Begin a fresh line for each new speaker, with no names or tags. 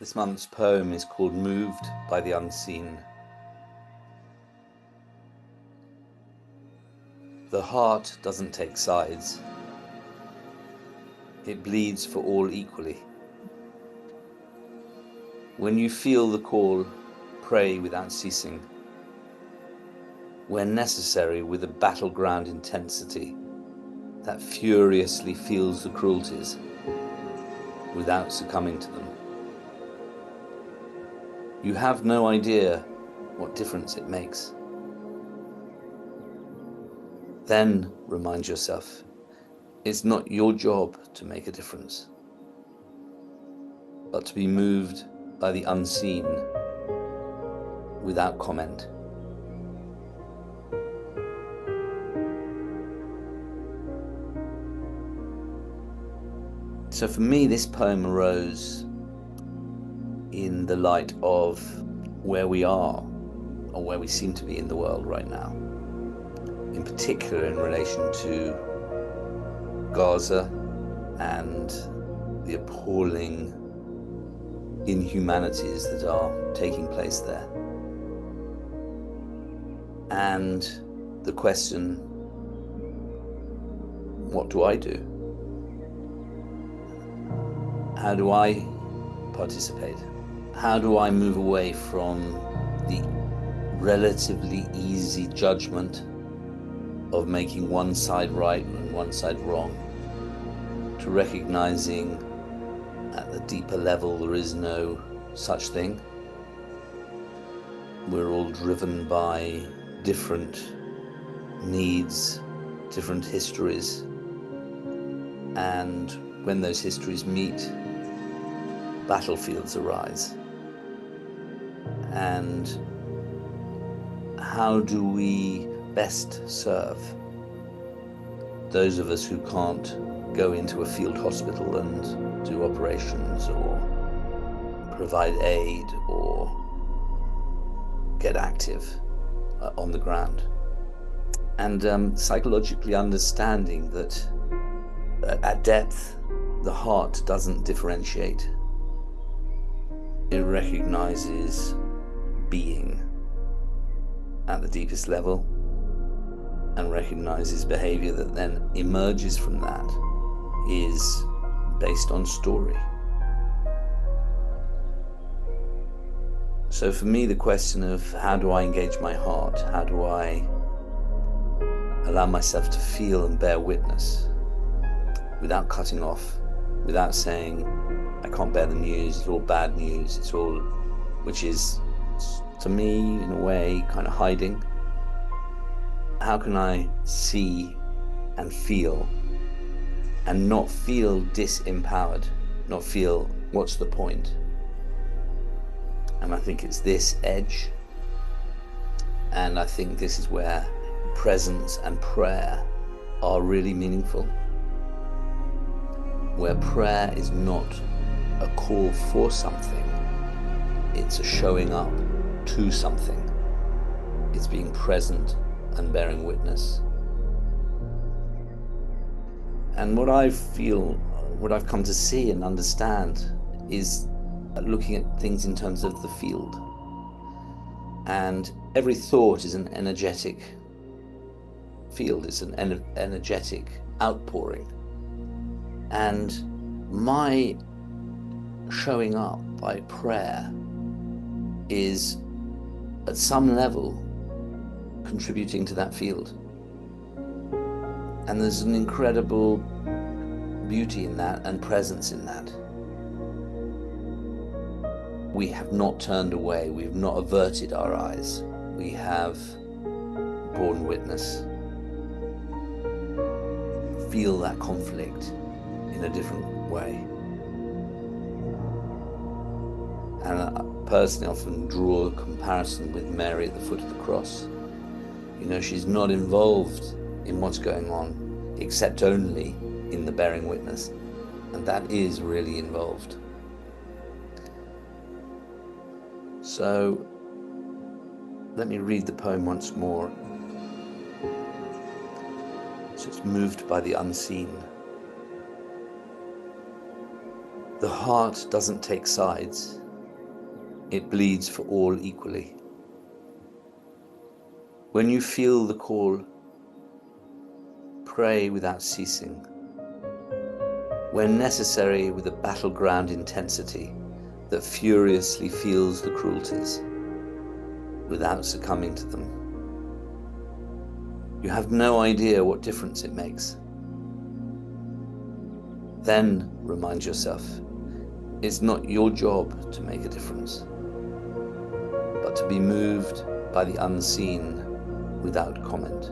This month's poem is called Moved by the Unseen. The heart doesn't take sides. It bleeds for all equally. When you feel the call, pray without ceasing. When necessary, with a battleground intensity that furiously feels the cruelties without succumbing to them. You have no idea what difference it makes. Then remind yourself, it's not your job to make a difference, but to be moved by the unseen without comment. So for me, this poem arose in the light of where we are, or where we seem to be in the world right now, in particular in relation to Gaza and the appalling inhumanities that are taking place there. And the question, what do I do? How do I participate? How do I move away from the relatively easy judgment of making one side right and one side wrong, to recognizing at the deeper level there is no such thing? We're all driven by different needs, different histories, and when those histories meet, battlefields arise. And how do we best serve those of us who can't go into a field hospital and do operations or provide aid or get active on the ground? And psychologically understanding that at depth, the heart doesn't differentiate. It recognizes being at the deepest level and recognizes behavior that then emerges from that is based on story. So for me, the question of how do I engage my heart? How do I allow myself to feel and bear witness without cutting off, without saying, I can't bear the news, it's all bad news, it's all, which is, to me, in a way, kind of hiding. How can I see and feel and not feel disempowered, not feel, what's the point? And I think it's this edge. And I think this is where presence and prayer are really meaningful. Where prayer is not a call for something, it's a showing up to something. It's being present and bearing witness. And what I feel, what I've come to see and understand is looking at things in terms of the field. And every thought is an energetic field, it's an energetic outpouring. And my showing up by prayer is at some level contributing to that field. And there's an incredible beauty in that and presence in that. We have not turned away, we have not averted our eyes. We have borne witness. Feel that conflict in a different way. And I personally often draw a comparison with Mary at the foot of the cross. You know, she's not involved in what's going on, except only in the bearing witness. And that is really involved. So let me read the poem once more. So it's moved by the unseen. The heart doesn't take sides. It bleeds for all equally. When you feel the call, pray without ceasing. When necessary, with a battleground intensity that furiously feels the cruelties without succumbing to them. You have no idea what difference it makes. Then remind yourself, it's not your job to make a difference, but to be moved by the unseen without comment.